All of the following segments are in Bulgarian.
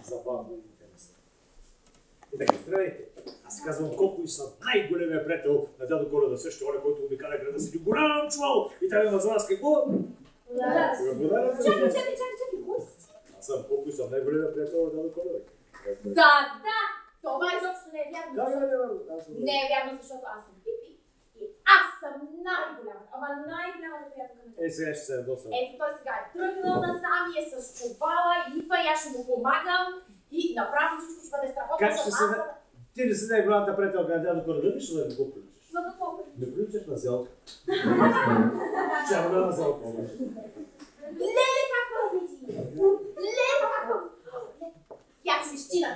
Забавно и интересно. И така, здравейте! Аз казвам Коко и съм най-големия приятел на дядо Коледа, също оня, който обикаля града си голям чувал и трябва да назва с какво? Чакай, кой си? Аз съм Коко и съм най-големия приятел на дядо Коледа. Да, това изобщо не е вярно. Не е вярно, защото аз съм Пипи и аз съм най-голямата, ама най-голямата приятелка на дядо. Сега ще се ядосам. Ето той сега е тръгнал насам и е с чувала и идва и аз ще му помагам и направо всичко ще бъде страхотно. Как ще се... Ти ли си най-голямата приятелка на дядо Коледа, ли ще да го приличаш? На какво приличаш? Не приличаш на зелка. Чарна на зелка обаче. Леле, как ме убеди! Леле, как ме убеди! Я свещина!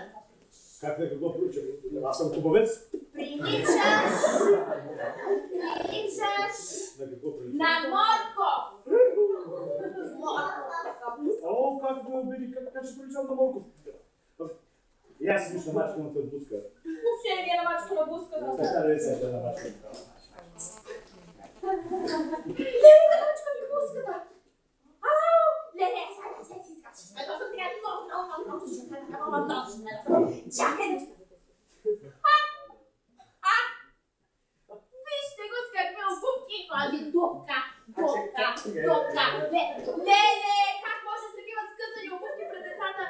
Как на какво приличам? Аз съм хубавец. Приличаш! На какво приличам? На Морков! О, как ме обиди, как ще приличам на Морков? И аз си виждам мачканата буска. Въобще не е на мачкана буска. Така да се на мачканата. Леле, да мачка ми буската! Ау! Леле, сега си изкачи. Ето съм сега много. Чакай да чакай. Вижте го с какви обувки ходи. Дупка. Леле, как може с такива скъсани обувки пред децата?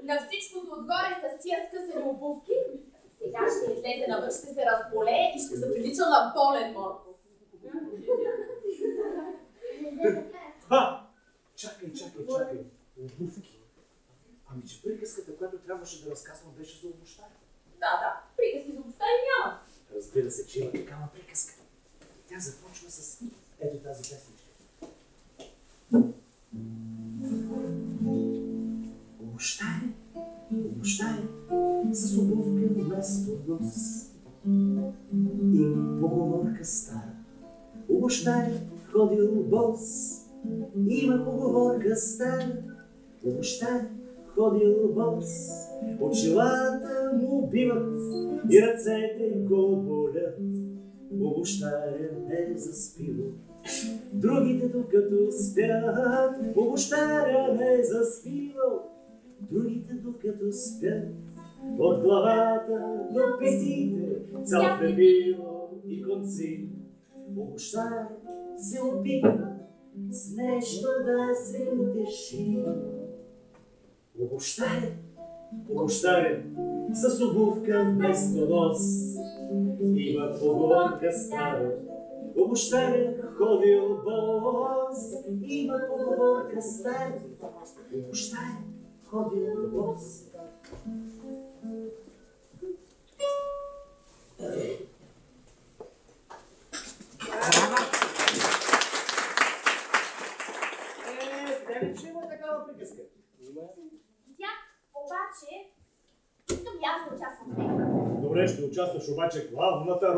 На всичкото отгоре с тия скъсани обувки. Сега ще излезе навън, ще се разболее и ще се прилича на болен Морков. Чакай. Обувки. Ами че приказката, която трябваше да разказвам, беше за обущаря. Да. Приказки за обущаря няма. Разбира се, че има такава приказка. Тя започва с ето тази песничка. Обущаря, с обувка вместо нос. Има поговорка стара. Обущаря ходил бос. Има поговорка стара. Обущаря ходил бос. Очилата му биват и ръцете го болят. Обущаря е заспивал. Другите докато спят. Обущаря не заспивал. Другите докато спят. От главата до петите цял пребило и конци. Обущаря се опитва с нещо да се утеши. Обущаря с обувка вместо нос. Има поговорка стара. Обущаря ходил бос. Има поговорка стара. Обущаря ходил бос. Дали че има такава приказка? Тя обаче искам и аз да участвам в нея. Добре, ще участваш, обаче главната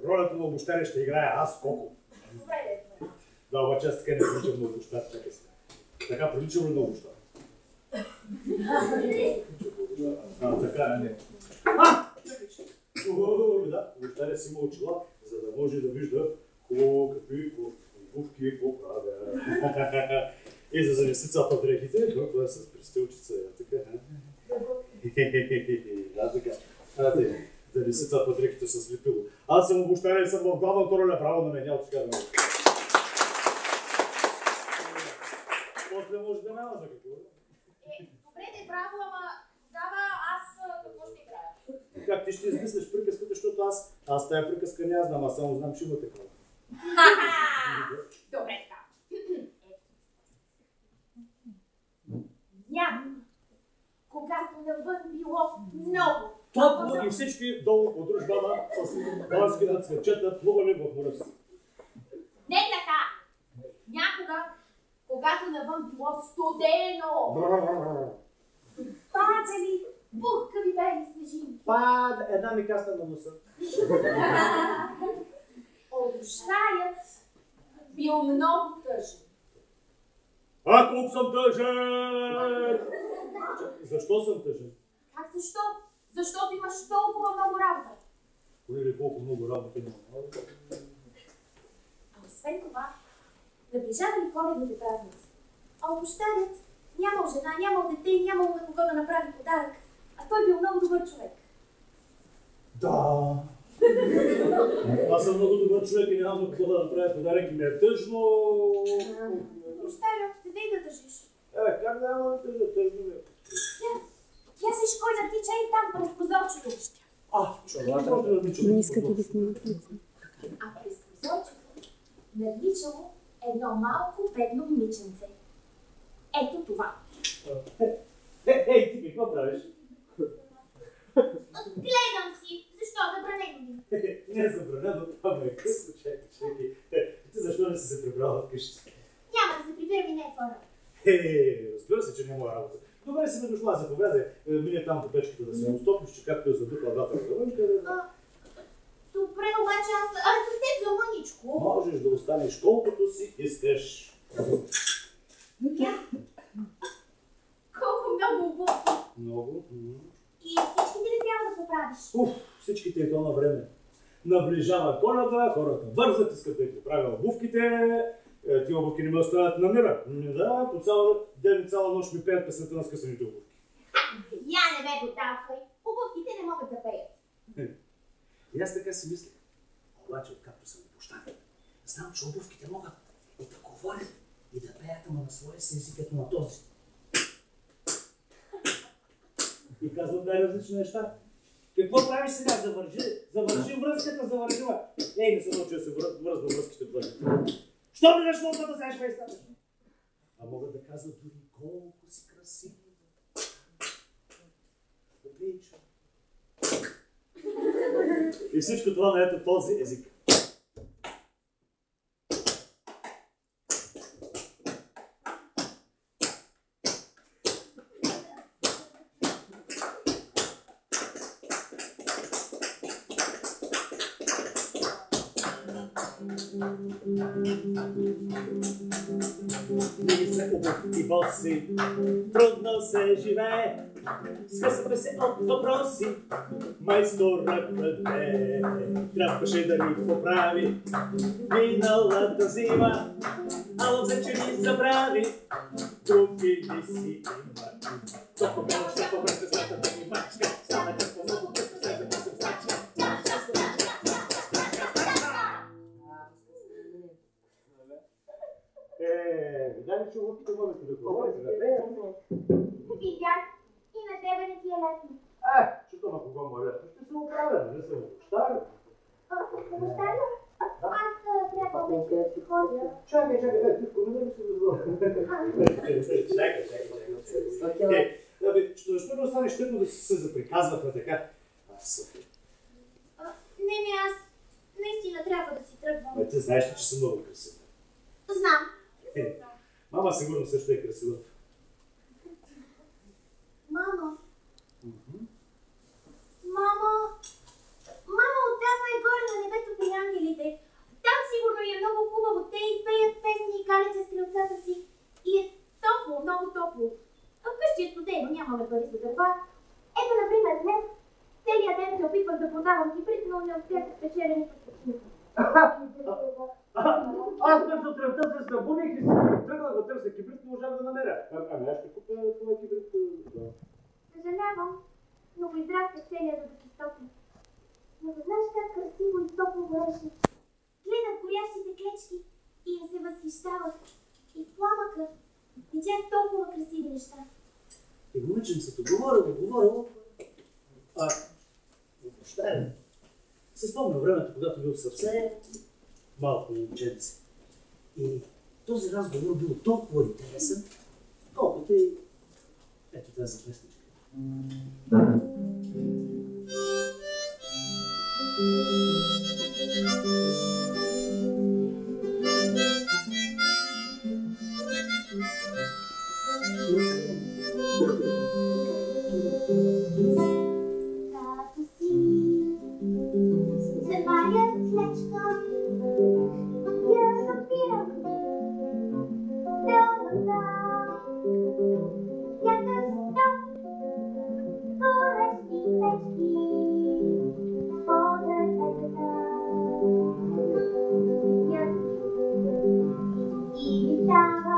ролята на обущаря ще играе аз, Коко. Добре. Да, обаче аз така не приличам на обущар, чакай сега. Така приличам ли на обущар? Така не. Да, обущаря си има очила, за да може да вижда какви обувки, какво правя. И за да не си цапа дрехите, това е с пристилчица. Така. Да, така. Да не си цапа дрехите с лепило. Аз съм обущаря и съм в главната роля, право на мен, от сега да ме. После може да няма за какво. Добре, те браво, ама тогава аз какво ще играя? Как ти ще измислиш приказката, защото аз тая приказка не знам, аз само знам, че има такова. Добре, така. Някога, когато навън било много. Топло и всички долу по дружбана с бански на цветчета плували в морето. Не така! Някога, когато навън било студено. Падали пухкави бели снежинки. Една ми каста на носа. Обущарят бил много тъжен. Колко съм тъжен! Защо съм тъжен? Как защо? Защото имаш толкова много работа. Кое ли колко много работа няма? А освен това, наближавали коледните празници. А обущарят Нямал жена, нямал дете и нямал на кого да направи подарък. А той бил много добър човек. Да. Аз съм много добър човек и нямам на какво да направя подарък и ми е тъжно. Остаря, не дай да държиш. Как няма да тъжно? Тъжно ми е. Я виж кой натича и там през прозорчето. Не искате да снимат лица. А през прозорчето надничало едно малко бедно момиченце. Ето това. Ей, ти какво правиш? Гледам си. Защо забранено ми? Не е забранено, това ме е късно. Чакай. Ти защо не си се прибрала вкъщи? Няма да се прибирам и не е твоя. Разбира се, че не е моя работа. Добре си ме дошла, заповядай. Мине там по печката да се отстопиш, че както е задухла двата въгълънка. Добре, обаче аз съм се взел мъничко. Можеш да останеш колкото си искаш. Колко много обувки. Много. И всичките ли трябва да поправиш? Всичките е то на време. Наближава Коледа, хората бързат, искат да поправя обувките. Ти обувки не ме оставят на мира. Да, по цял ден и цяла нощ ми пеят песента на скъсаните обувки. Я не ме доталквай. Обувките не могат да пеят. И аз така си мисля. Обаче, откакто съм опощавен, знам, че обувките могат и да говорят, и да пеят, ама на своя си език, като на този. И казват най-различни неща. Какво правиш сега? Завържи връзката, завържила. Ей, не съм научил да се връзва връзките в връзките. Що ми нещо да знаеш местата? А могат да казват дори колко си красива. Отлично. И всичко това на ето този език. Ние сме обувки боси, трудно се живее, скъсваме се от въпроси, майстора къде трябваше да ни поправи миналата зима, ало взе, че ни забрави, други ли си има. Толкова мело ще повърте златата ни мачка, стана какво много късно, след да съм значи. Дай ми чувството мъмето да говори, за да пея. Видях и на тебе не ти е лесно. Чето на кого му е лесно? Ще се оправя, не се обощавя. Обощавя? Аз трябва вече да си ходя. Чакай, тихо, не да се дозволя. Чакай. Защо да останеш трудно да се заприказвахме така? Не, аз наистина трябва да си тръгвам. Ти знаеш ли, че съм много красива? Знам. Мама сигурно също е красива. Мама, отдавна е горе на небето при ангелите. Там сигурно е много хубаво. Те и пеят песни и калят с крилцата си. И е топло, много топло. А вкъщи е студено, нямаме пари за дърва. Ето, например, днес целият ден се опитвах да продавам кибрид, но не успях да спечеля нито стотинка. Аз днес сутринта се събудих и си тръгнах да търся кибрид, не можах да намеря. Ами аз ще купя това кибрид. Съжалявам, но го израствах целия, за да се стопи. Но да знаеш как красиво и топло гореше. Гледах горящите клечки и им се възхищавах. И в пламъка видях толкова красиви неща. И момиченцето говорило. Въобще, се спомня времето, когато бил съвсем малко момченце. И този разговор бил толкова интересен, колкото и ето тази песничка. Като си се варя клечка, я запирам долната. Сякаш стоп, горещи печки, подър печка. И ми става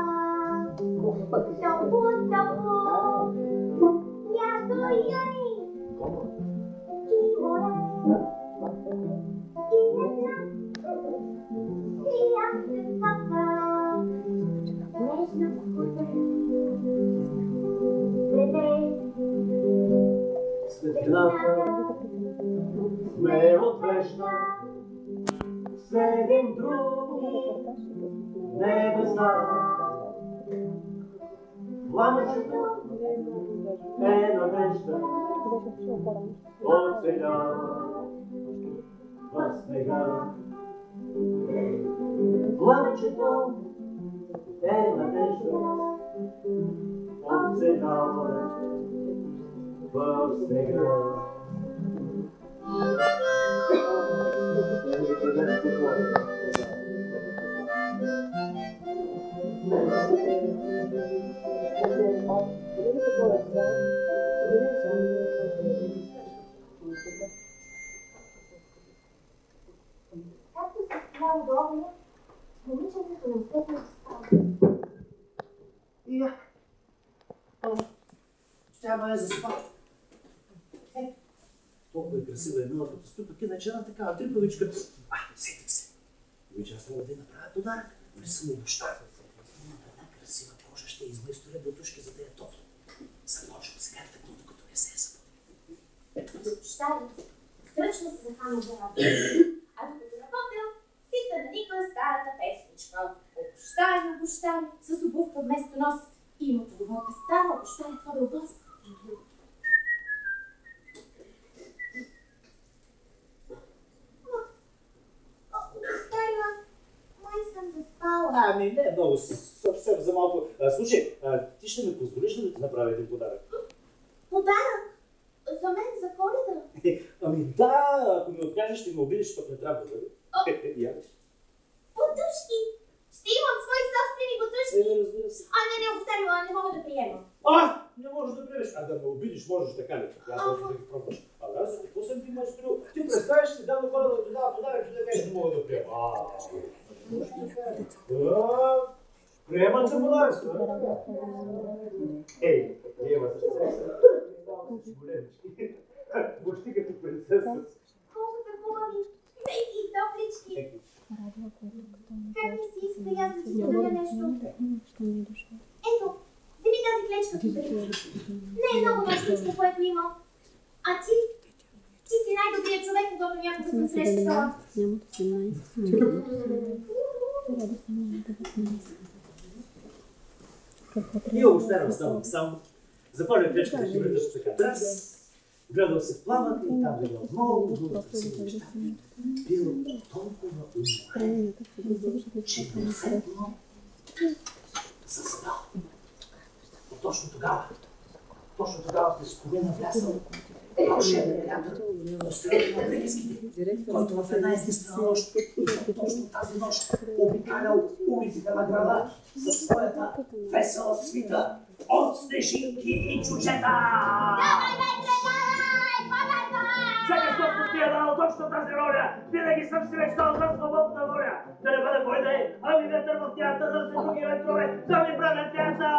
Светлината ме отвежда с един други небеса. Пламъчето е надежда, оцелява в снега. Пламъчето е надежда, оцелява в снега. Както се спря удобно, момиченцето не усетно се става. Я. Тя ме е заспала. Толкова е красива и мила като стои, пък иначе една такава трипавичка. Сетих се. Вече аз трябва да й направя подарък. Не съм обоща. Една красива кожа ще измайстори бутушки, за да я топло. Започвам сега тъкно, докато не се е събуди. Обощали, сръчно се захвана за работа. А докато работил, си да наниква старата песничка. Обощали, обощали, с обувка вместо нос. И има поговорка стара, обощали ходил бос. Ами не, много, съвсем за малко. Слушай, ти ще ми позволиш да ти направя един подарък? Подарък? За мен, за Коледа? Ами да, ако ми откажеш, ще ме обидиш, пък не трябва да бъде. Бутушки! Ще имам свои собствени бутушки! Разбира се. Не, оставила, не мога да приема. Не можеш да приемеш. Да ме обидиш, можеш така ли? Аз да ги пробваш. Аз какво съм ти майсторил? Ти представиш си, дам на Коледа да ти дава подарък и да кажеш, не мога да приема. Приемат се подаръци. Приема се. Големички. Почти като принцеса. Колко са хубави, меки и топлички. Как ми се иска и аз да ти споделя нещо? Ето, вземи тази клечка тук. Не е много всичко, което имам. А ти си най-добрият човек, когато някога съм срещала. И обощавам само. Запалям клечката, ще върташ така драс. Гледал се в плавата и там гледал много красиви неща. Бил толкова уморен, че перфектно заспал. Точно тогава в изковена влязъл вълшебен приятел, остарел на приказките, който в една единствена нощ, точно тази нощ, обикалял улиците на града със своята весела свита от снежинки и чучета. Сякаш Господ ти е дал точно тази роля. Винаги съм си мечтал за свободна воля. Да не бъде кой да е, ами ветър в театър, да се други ветрове, да ми правят театър.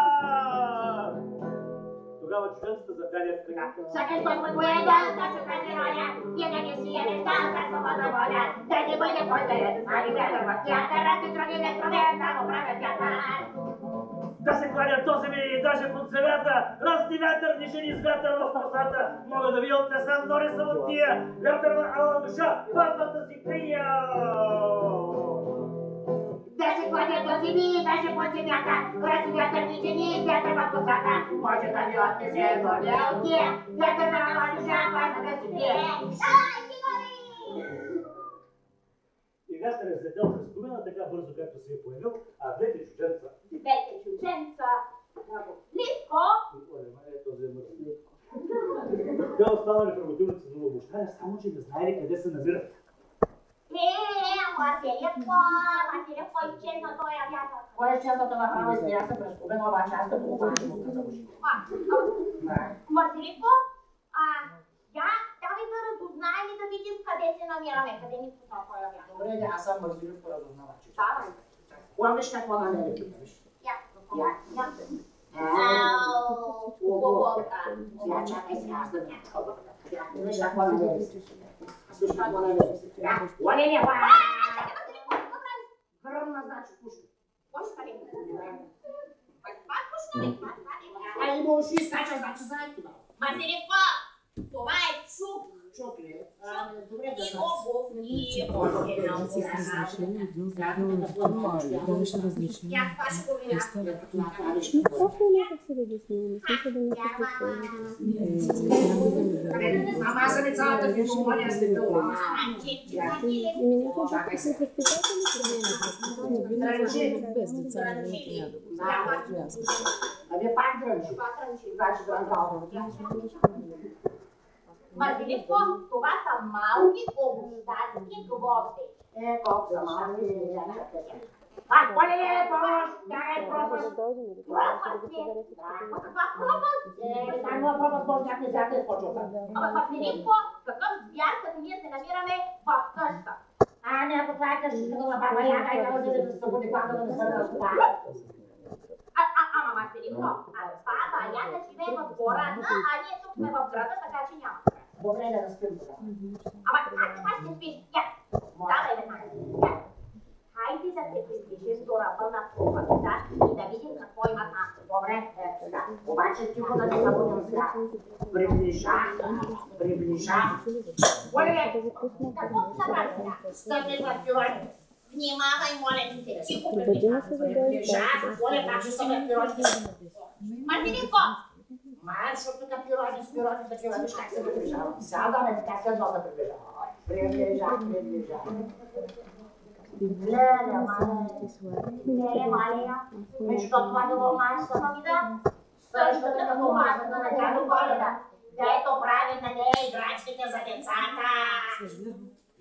Тогава чужденцата запяля в така. Сякаш Господ му е дал точно тази роля. Винаги си е мечтал за свободна воля. Да не бъде кой да е, ами ветър в театър, да се други ветрове, да му правят театър. Да се кланят този ми даже под земята, разни вятърни жени с вятър в косата. Мога да ви отнесам, но не съм от тия. Вятърна ала душа, пазвата си крия. Да се кланят този ми даже под земята, разни вятърни жени с вятър в косата. Може да ви отнесе, но не от тия. Вятърна ала душа, пазвата си крия. И вятърът е слетел през комина така бързо, както се е появил, а двете чужденца. Липко! Този е мъртв. Те останали в работилници за обощане, само че не знаели къде се намират. Василико, изчезна този вятър. Кой е изчезната на права измияса през комина, обаче аз като го правим от каза уши. Василико, давай да разузнаем и да видим къде се намираме, къде ни пусна този вятър. Добре, аз съм Марзилив по разузнавач. Давай. Кога виж какво намери? Я. Сега чакай сега, аз да мятам. Виж какво намериш. Виж какво намериш. Оле, гръмна, значи пушка. Пушка ли? Каква пушка ли? А има уши, скача, значи знаят това. Марселинко, това е чук. Чук ли? Добре да И знам. обув, и още една обув. Даваше различни. Тя това ще го видя. Просто някак се да ги снимаме. Смисъл да не Ама аз съм и цялата филмония с дебила. Еми някой да се възпитателни проблеми. Без деца не трябва да го Абе пак дръжи. Значи дръжава. Марселинко, това са малки обощатски гвозди. Колко са малки. Оле, помощ! Бягай, пропаст! Каква пропаст? Там пропаст може някакви зяка изпочва. Ама Марселинко, какъв звяр, като ние се намираме в къща? Ами ако това е къщата на баба Яга и трябва да се събуди, когато да не се разпада. Ама Марселинко, баба Яга живее в гората, а ние тук сме в града, така че няма. Добре да разпим това. Ама това ще спиш. Давай веднага. Хайде да се приближим до ръба на пропастта и да видим какво има там. Добре, сега. Обаче тихо да не събудим сега. Приближа. Оле! Какво направи сега? Стъпни в пирони. Внимавай, моля ти се, тихо Приближа. Оле, как ще стъпне в пирони? Марселинко! Май, защото тук пирони с пирони такива, виж как се приближава. Сега да ме така следва да приближава. Приближа. Леле, малея. Между това било масата ми да. Същата като масата на дядо Коледа. Дето прави на нея играчките за децата.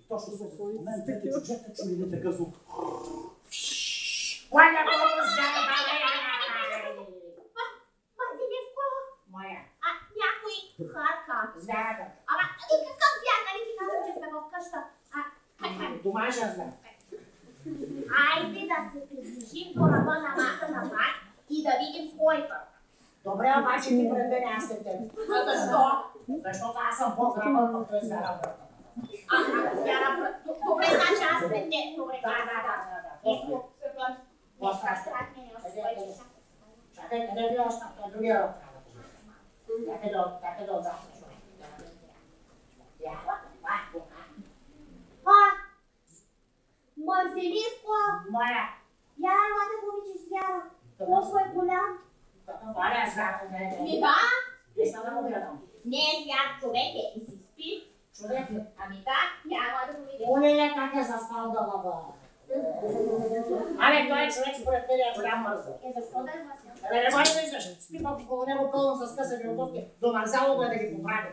Точно в момента чужете чули така звук. Моля, помощ, дядо Марселинко! Моя. Някой харка. Знака. Ама, какъв звяр, нали ти казвам, че сме в къща? Домашен знак. Айде да се приближим до ръба на маса на мак и да видим скойка. Добре, обаче ти пред мен аз сте теб. Защо? Защото аз съм по-здравен, но той звяра брата. Добре, значи аз пред теб. Добре, Да. ето. Чакай, къде ви остана? Другия рък. Някъде отзад. Марселинко! Моя. Я ела да го видиш звяра. Колко е голям. Моя звяр. Ми да? Виж да го гледам. Не е звяр, човек е и си спи. Човек ли? Ами да, я ела да го видиш. Оле, как е заспал да лъва. Абе, той е човек според мен е голям мързъл. Защо да е мързъл? Не го ли виждаш? Спи пък около него пълно с късани обувки. Домързало го е да ги поправи.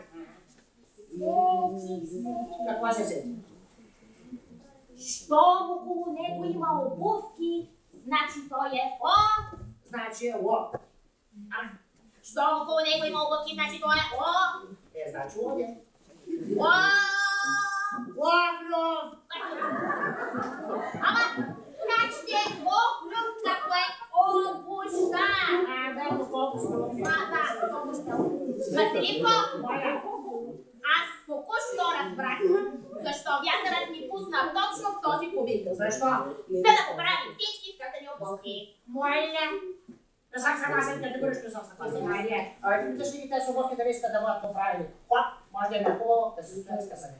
Сетих се. Каква се сети? Щом около него има обувки, значи той е Значи е лоб. Щом около него има обувки, значи той е Значи лоб е. Локлюв! Ама, как ще е локлюв, като е обуща? Верно, колко струва. Марселинко, аз току-що разбрах защо вятърът ни пусна точно в този повик. Защо? За да поправи всички скъсани обувки. Моля. Не съм съгласен, категорично съм съгласен. Айде, питаш ли ги тези обувки дали искат да бъдат поправени? Хоп, може да е хубаво да се стоят скъсани.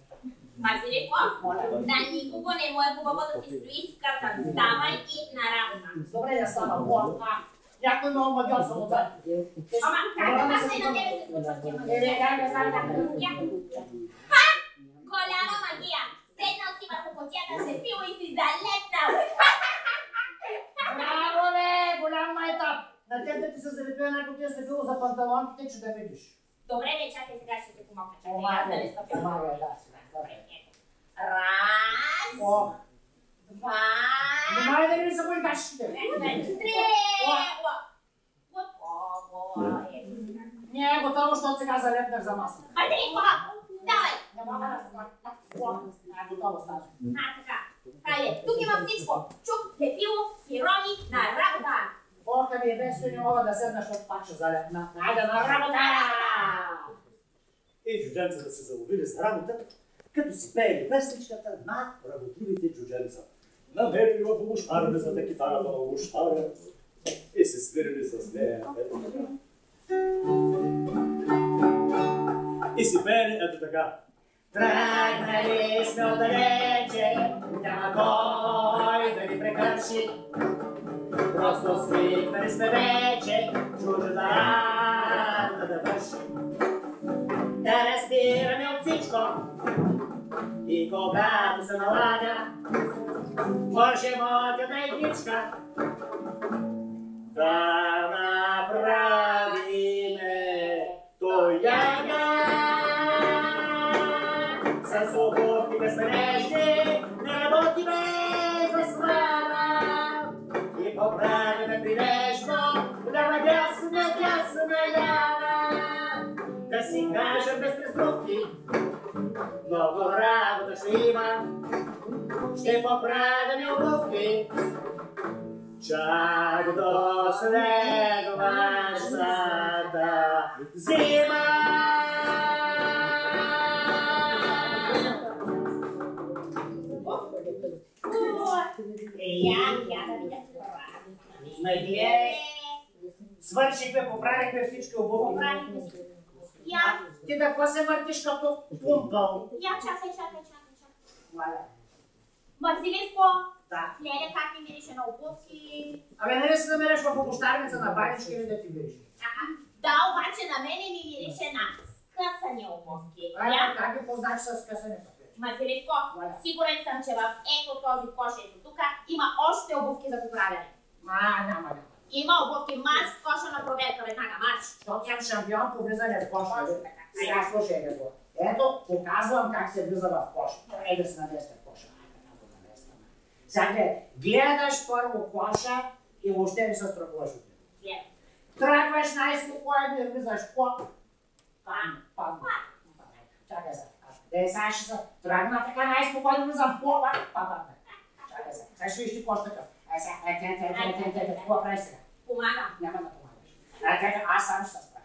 Марселинко, на никого не му е хубаво да си стои скъсан. Ставай и на работа. Добре, да става. Някой много магиосен отзад. Ама, как да се на тебе се случват тия магия? Голяма магия! Седнал си върху котията, се пил и си залепнал! Браво, бе! Голям майтап! На теб да ти се залепи една котия се било за панталонките, че да видиш. Добре, бе, чакай, сега ще ти помогна. Помагай, да сега. Раз, два, Немай да ми забои кашите. три. Не е готово, защото сега залепнах за масата. Марселинко, давай! Не мога да се готово става. Така. Хайде, тук има всичко. Чук, пепило, сирони, на работа. Ох, ами без той не мога да седна, защото пак ще залепна. Айде на работа! И джудженцата се заловили за работа, като си пеели песничката на работливите джудженца. Намерили в обущарницата китарата на обущаря и се свирили с нея. И си пеели ето така. Тръгнали сме отдалече, няма кой да ни прекърши. Просто свикнали сме вече, чужда работа да върши. Да разбираме от всичко и когато се налага, можем от една игричка да направиме тояга. С обувки безбрежни не работиме за слава и поправиме прилежно лява дясна, лява. Да си кажем без преступки, много работа ще има, ще поправим обувки, чак до следващата зима. Свършихме, поправихме всички обувки. Ти да какво се въртиш като пумпъл? Чакай. Маля. Марзилиско, Да. Леля как ми мирише на обувки? Абе, нали се намериш в обущарница на банички или да ти мириш? Да, обаче на мене ми мирише на скъсани обувки. Как ги познаш с късането? Марзилиско, сигурен съм, че в ето този кош ето тук има още обувки за поправяне. Няма. Има обувки, марш в коша на проверка, веднага, марш. Защото съм шампион по влизане в коша. Сега слушай какво. Ето, показвам как се влиза в коша. Ей да се наместа в коша. Сега гледаш първо коша и въобще не се страхуваш от него. Тръгваш най-спокойно и влизаш под. Пам. Чакай сега. Сега ще се тръгна така най-спокойно влизам в пола. Чакай сега. Сега ще виж ти кош такъв. Какво правиш сега? Помагам. Няма да помагаш. Аз сам ще се справя.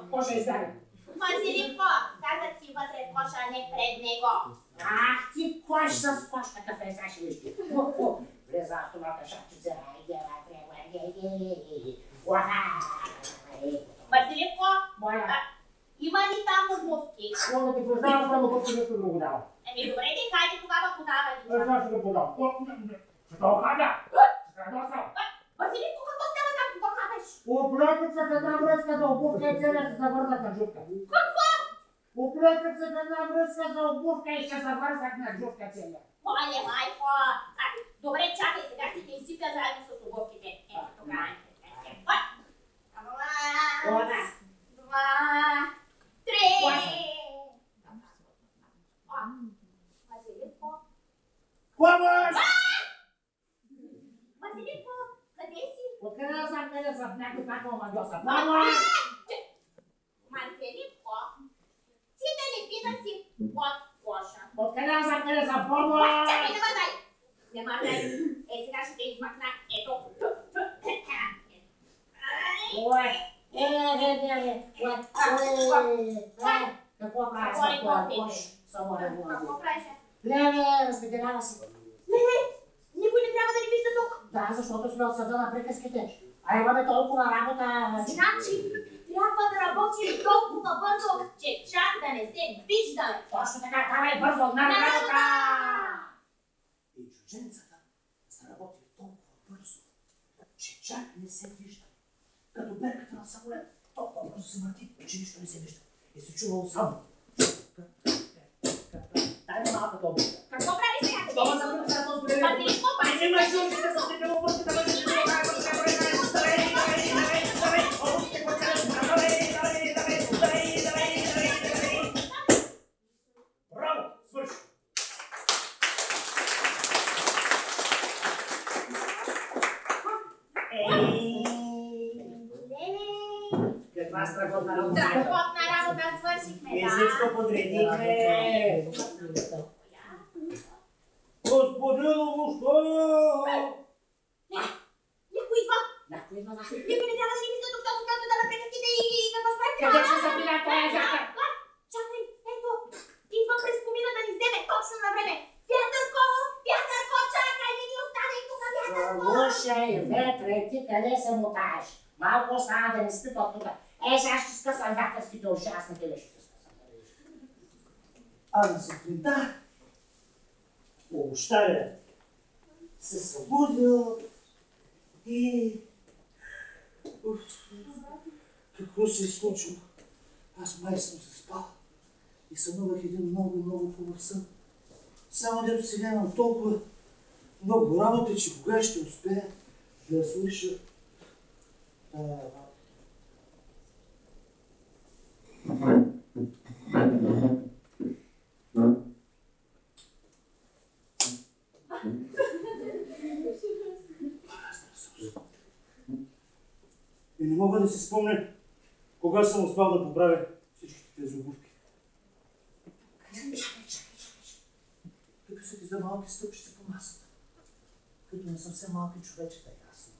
Какво ще избяга? Марзилиско, казах ти вътре в коша, а не пред него. Ах ти кош с кош такъв е, сега ще виж ти. Влеза автомата шапчица. Марзилиско, Моля. има ли там обувки? Мога да ти признавам, само пъти нещо друго дава. Добре, хайде тогава подавай. Сега ще го подам. Ще го хабя. Марзилиско, какво става там? Какво хабеш? Оплетят се в една връзка за обувка и целя се завързах на джувка. Какво? Оплетят се в една връзка за обувка и ще завързах на джувка целя. Оле, майко! Добре, чакай, сега ще те изсипя заедно с обувките. Ето тогава. Раз, два, три! Марзилиско? Помощ! Марзилиско, къде си? Откъде да знам къде съм някой как ме омагиоса? Помощ! Марзилиско, ти да не би да си под коша. Откъде да знам къде съм? Помощ! Чакай, не мърдай! Не мърдай! Сега ще те измъкна. Ето. Какво правиш с това кош? Само не го Какво правиш? Леле, разпределява се. Леле, никой не трябва да ни вижда тук. Да, защото сме от съда на приказките. А имаме толкова работа. Значи, трябва да работим толкова бързо, че чак да не се виждаме. Точно така, давай бързо, на работа! И чужденцата заработи толкова бързо, че чак не се вижда. Като берката на самолет, толкова бързо се върти, че нищо не се вижда. И се чувало само. Дай ми малко толкова. Какво прави сега? Това за да се разбере. Марзилиско, Не имаш нужда да се обувките, да бъдеш Браво! Свърши! Каква страхотна работа! страхотна работа свършихме, И да. всичко подредихме. Господиново, що Никой не трябва да ни вижда тук, защото да напрекъските и какво ще правим? Къде ще запиля този вятър? Чакай, ето, идва през комина да ни вземе точно на време. Вятърко, чакай, не ни остане тук, Вятърко! Слушай, ветре, ти къде се мутаеш? Малко остана да не спипат тук. Сега ще скъсам вятърските уши, аз на тебе ще скъсам. На сутринта, по общаря, се събудил и... Какво се е случило? Аз май съм се спал и сънувах един много хубав сън. Само дето сега имам толкова много работа, че кога ще успея да свърша тая работа. И не мога да си спомня кога съм успял да поправя всичките тези обувки. Какви са ти за малки стъпчици по масата? Като не съм все малки човечета, ясно.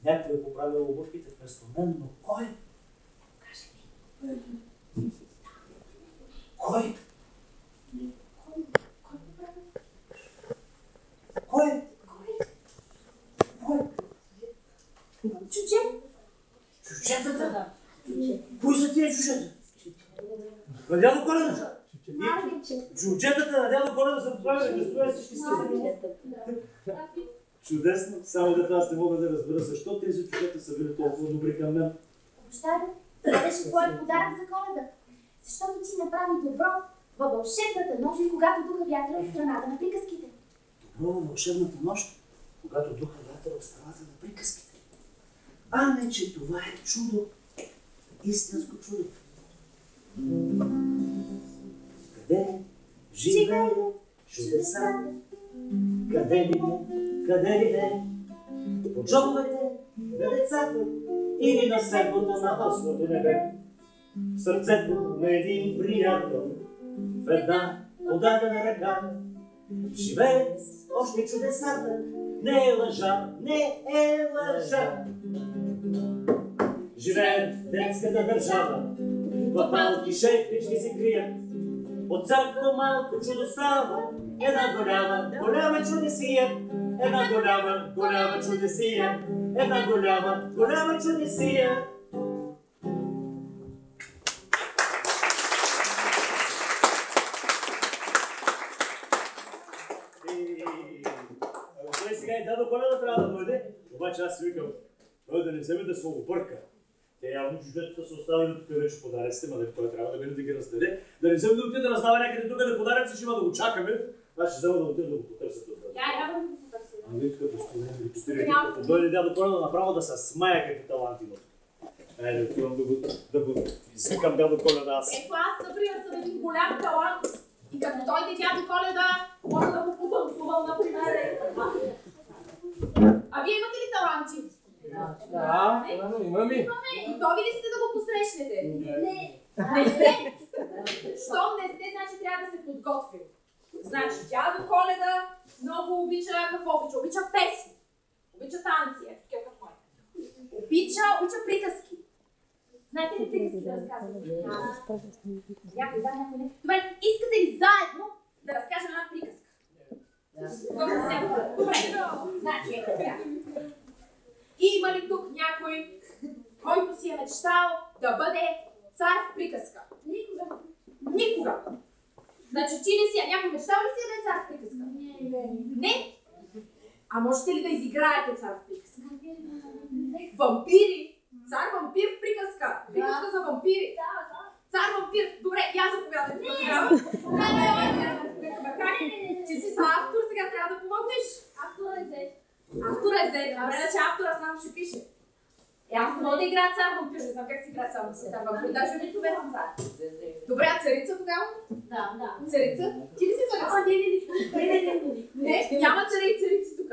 Някой е поправил обувките вместо мен, но кой? Кажи ми. Кой? Кой? Чуче? Чучетата? Кои са тия чучета? На дядо Коледа? Чучетата на дядо Коледа са поправили, да стоя всички скъсани. Чудесно, само дето аз не мога да разбера защо тези чучета са били толкова добри към мен. Обещай, това беше твой подарък за Коледа. Защото ти направи добро във вълшебната нощ, когато духа вятъра от страната на приказките. Добро във вълшебната нощ, когато духа вятъра от страната на приказките. А не, че това е чудо. Истинско чудо. Къде живее чудеса? Къде ли не? По джобовете на децата или на седмото на осмото небе. В сърцето на един приятел в една подадена ръка живеят още чудесата. Не е лъжа, не е лъжа. Живеят в детската държава, в малки шепички се крият. От всяко малко чудо става една голяма чудесия. Една голяма чудесия. Една голяма чудесия. Той сега и дядо Коледа трябва да дойде, обаче аз си викам, той да не вземе да се обърка. Те явно чуждетата са оставили тук вече подаръците, ма той трябва да мине да ги раздаде. Да не вземе да отиде да раздава някъде тук да подаръци, ще има да го чакаме. Аз ще взема да отида да го потърся тук. Я да го потърся. Ами тук постирайте, като дойде дядо Коледа направо да се смая като талантиното. Айде, отивам да го извикам дядо Коледа аз. Ето аз, например, съм един голям талант. И като дойде дядо Коледа, може да го потанцувам, например. А вие имате ли таланти? Да, имаме. И готови ли сте да го посрещнете? Не сте. Щом не сте, значи трябва да се подготвим. Значи, дядо Коледа много обича, какво обича? Обича песни. Обича танци, ето такива като моите. Обича приказки. Знаете ли приказки да разказвате? Някой да, някой не. Добре, искате ли заедно да разкажем една приказка? Добре, значи ето сега. Има ли тук някой, който си е мечтал да бъде цар в приказка? Никога. Значи ти ли си, някой мечтал ли си да е цар в приказка? Не. А можете ли да изиграете цар в приказка? Вампири? Цар вампир в приказка? Приказка за вампири? Цар вампир. Добре, я заповядайте тогава. Ти си са автор, сега трябва да помогнеш. Автор е зет. Добре, че автора само ще пише. Аз не мога да играя цар вампир, не знам как си играят само цар вампир. Даже нито вече цар. Добре, а царица тогава? Да. Царица? Ти ли си царица? Не, няма царе и царици тук.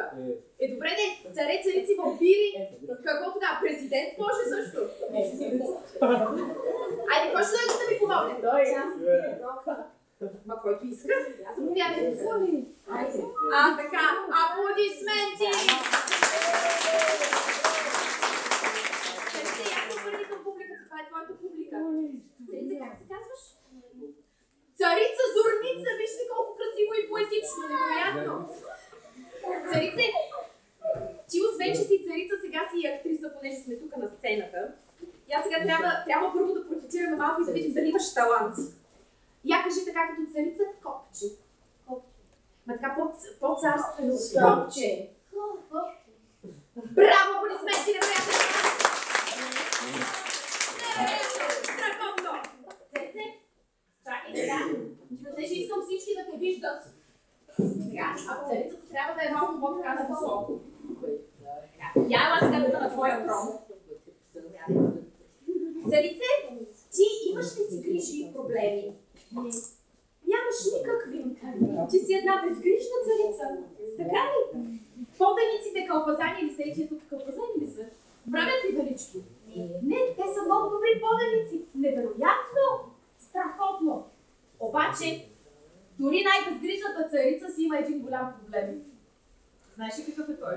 Добре, царе, царици, вампири. Какво тогава? Президент може също. Айде, кой ще дойде да ми помогне? Ма който иска, аз заповядайте. Така, аплодисменти! освен че си царица, сега си актриса, понеже сме тук на сцената. И аз сега трябва първо да профитираме малко и да видим дали имаш талант. Я кажи така като царица, копче. Ма така по-царствено. Копче. Браво, аплодисменти на приятели! Страхотно! Цеце, чакай сега. Понеже искам всички да те виждат. Сега, ако царицата трябва да е малко по-така на високо. Я ела сега на твоя трон. Царице, ти имаш ли си грижи и проблеми? Не. Нямаш никакви. Ти си една безгрижна царица. Така ли? Поданиците кълпазани ли са? Ето тук кълпазани ли са? Правят ли далички? Не, те са много добри поданици. Невероятно! Страхотно! Обаче, дори най-безгрижната царица си има един голям проблем. Знаеш ли какъв е той?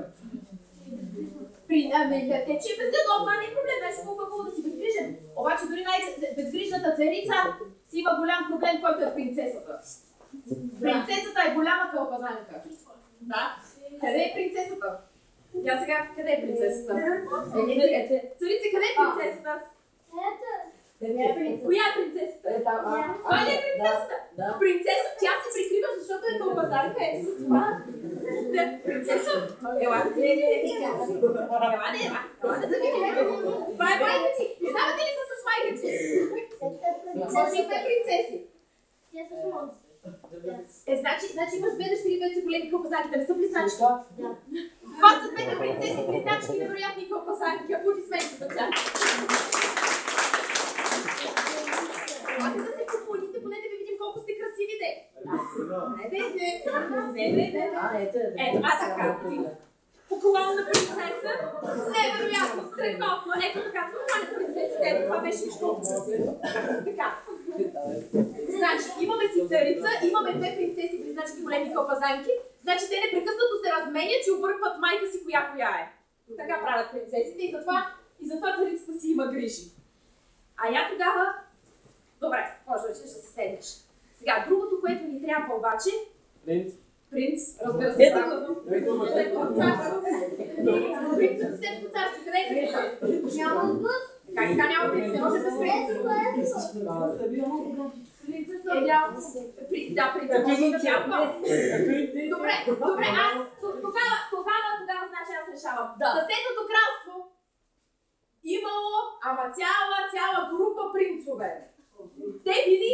Те, че е безгрижна, това не е проблем, знаеш колко е хубаво да си безгрижен. Обаче дори най-безгрижната царица си има голям проблем, който е принцесата. Принцесата е голяма кълпазанка. Да? Къде е принцесата? Я сега, къде е принцесата? Царица, къде е принцесата? Коя е принцесата? Това ли е принцесата? Принцесата, тя се прикрива, защото е кълпазанка, ето за това. Принцеса? Ела, да видим. Това е майка ти. Познавате ли се с майка ти? Може и две принцеси. Значи имаш две дъщери, които са големи кълпазанки, да не са близначки? Да. Това са двете принцеси, близначки, невероятни кълпазанки. Аплодисменти за тях. Можете да се поклоните, поне да ви видим колко сте красиви, де. Ето, така. Поклонна принцеса. Невероятно, страхотно. Ето така, поклонна принцеса. Ето, това беше нищо. Така. Значи, имаме си царица, имаме две принцеси, близначки големи кълпазанки. Значи, те непрекъснато се разменят и объркват майка си коя е. Така правят принцесите и затова царицата си има грижи. А я тогава... Добре, може да ще се седнеш. Сега, другото, което ни трябва обаче... Принц, разбира се, правилно. Принцът царство. Принцът царство, къде е принцът? Няма път. Как така няма принц? Не може без принц. Да, принцът може да бяга. Добре, аз тогава значи аз решавам. Съседното кралство имало, ама цяла група принцове. Те били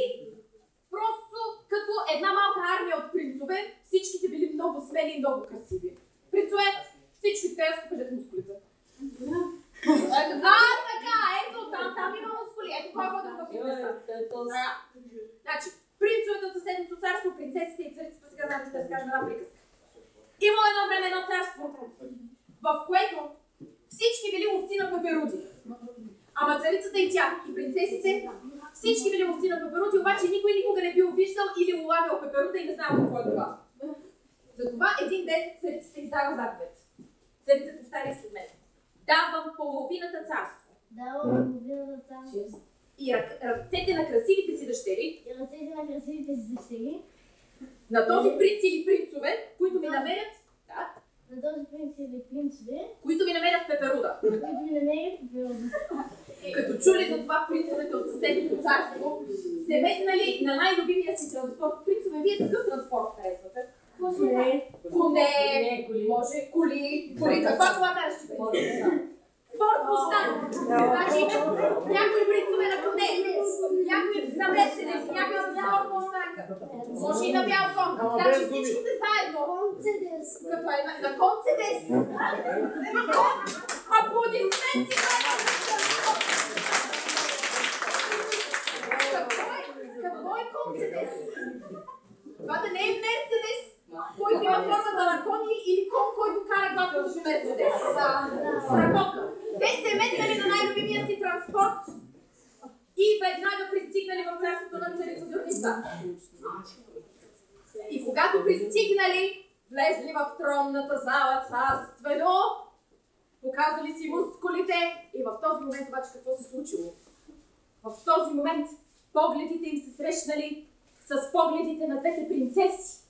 просто като една малка армия от принцове, всичките били много смели и много красиви. Принцове, всички трябва да покажете мускулите. Така, ето там има мускули, ето кой води в фитнеса. Значи, принцовете от съседното царство, принцесите и царицата, сега знаете, ще разкажем една приказка. Имало едно време едно царство, в което всички били ловци на пеперуди. Ама царицата и тя, и принцесите, всички били ловци на пеперуди, обаче никой никога не бил виждал или улавял пеперуда и не знал какво е това. Затова един ден царицата издава заповед. Царицата повтаря след мен. Давам половината царство. Давам половината царство. И ръцете на красивите си дъщери. На този принц или принцове, които ми намерят. Да. На този принц или принцове. Които ми намерят пеперуда. Като чули за това принцовете от съседното царство, се метнали на най-любимия си транспорт. Принцове, вие такъв транспорт харесвате? Коне, може коли. Каква кола караш, че принцове? Форд Мустанг. Значи, някои принцове на коне, някои на Мерцедес, някои на Форд Мустанг. Може и на бял кон. Значи всичките заедно. Като е на Концедес. Аплодисменти! Какво е Концедес? Това да не е Мерцедес, който има формата на кон или кон, който кара главното си Мерцедес. Страхотно. Те се метнали на най-любимия си транспорт и веднага пристигнали в царството на царица Зорница. И когато пристигнали, влезли в тронната зала царствено, показали си мускулите и в този момент обаче какво се случило? В този момент погледите им се срещнали с погледите на двете принцеси.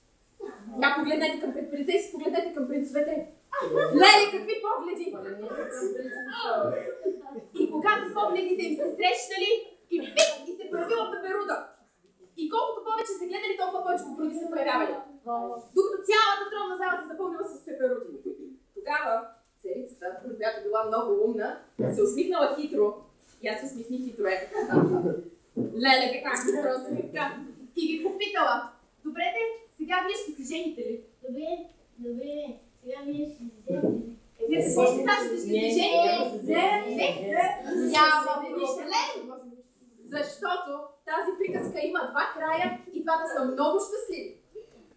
Погледнете към принцеси, погледнете към принцовете. Леле, какви погледи! И когато погледите им се срещнали, и пик, и се появила пеперуда. И колкото повече се гледали, толкова повече пеперуди се появявали. Докато цялата тронна зала се запълнила с пеперуди. Тогава царицата, която била много умна, се усмихнала хитро. И аз се усмихни хитро, Леле, каква хитро усмивка. И ги попитала: добре де, сега вие ще се жените ли? Добре, сега вие ще се жените ли? Вие какво ще кажете, ще се жените? Не, няма проблем. Защото тази приказка има два края и двата са много щастливи.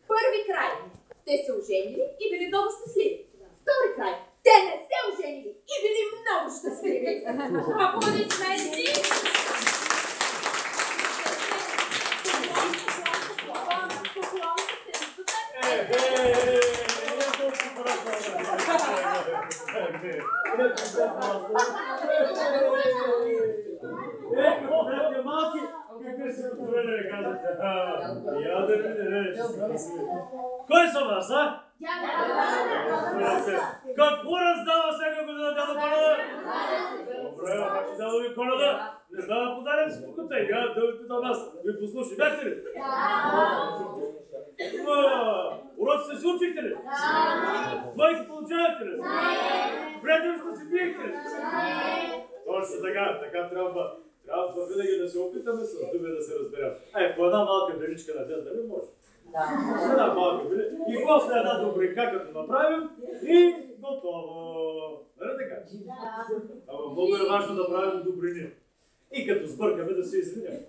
Първи край. Те се оженили и били много щастливи. Втори край. Те не се оженили и били много щастливи. Аплодисменти! Малки, какви си позволили да казвате? Я да видите, кой са вас, а? Какво раздава всяка година дядо Коледа? Добре, обаче дядо ви Коледа не дава подарък с покута и я да ви питам аз. Ви послушай, бяхте ли? Уроците си учихте ли? Двойки получавахте ли? Приятелството си биехте ли? Точно така трябва. Трябва винаги да се опитаме с думи да се разберем. По една малка беличка на ден, дали може? Да. Една малка беличка. И после една добрика, като направим, и готово. Нали така? Ама много е важно да правим добрини. И като сбъркаме да се извиним.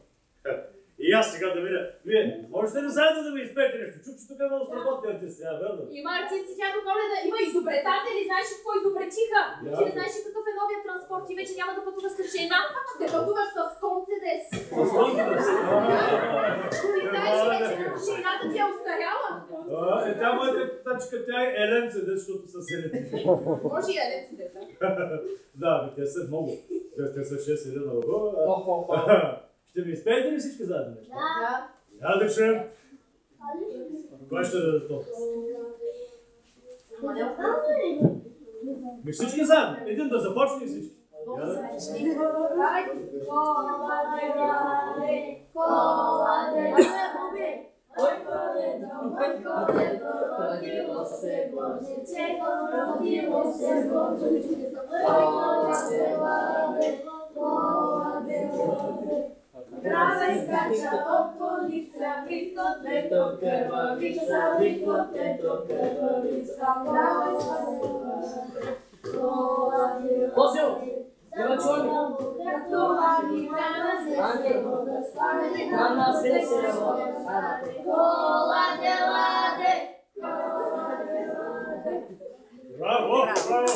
И аз сега да видя. Вие можете ли заедно да ми изпеете нещо? Чук, че тук е много страхотни артисти, верно? Има артисти, дядо Коледа, има изобретатели, знаеш какво изобретиха? Ти не знаеш ли какъв е новия транспорт и вече няма да пътуваш с жена, ще пътуваш с Концедес. С Концедес? Ти знаеш ли вече жената ти е устаряла? Тя моята тачка, тя е Еленцедес, защото са селени. Може и Еленцедес, да? Да, те са много. Те са 6 или много. Ще ми изпеете ли всички заедно? Да. Да чуем. Кой ще даде то? Всички заедно. Един да започне и всички. Трава изкача от полица, викотето кръвавица, викотето кръвавица, трава изкача. Босил, има чули? Като Ана се Коладе. Браво, браво!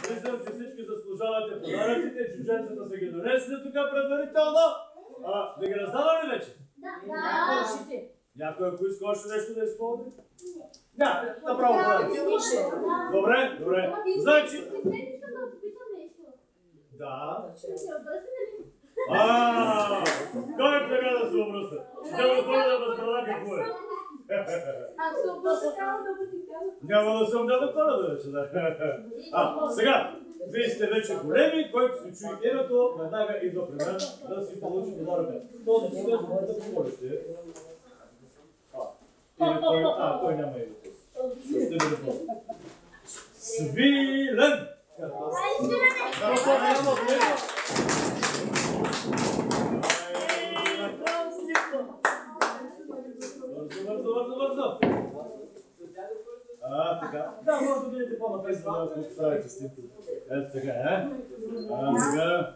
Виждам, че всички заслужавате подаръците, чужденцата са ги донесли тук предварително. Да ги раздава ли вече? Да. Някой, ако иска още нещо да използва? Не, направо подаръци. Добре. Значи... Да. Как така да се обръсна? Ще да бъде да възбрала какво е. Ако се обръсна, трябва да бъде казано. Няма да съм дядо Коледа вече, да. Сега, вие сте вече големи, който си чуи името, веднага идва при мен да си получи подаръка. Този си да помолиш ти. Той няма името. Ще бъде после. Свилен! Бързо. Така. Да, може да видите по-напред, за да поставите снимки. Ето така, така.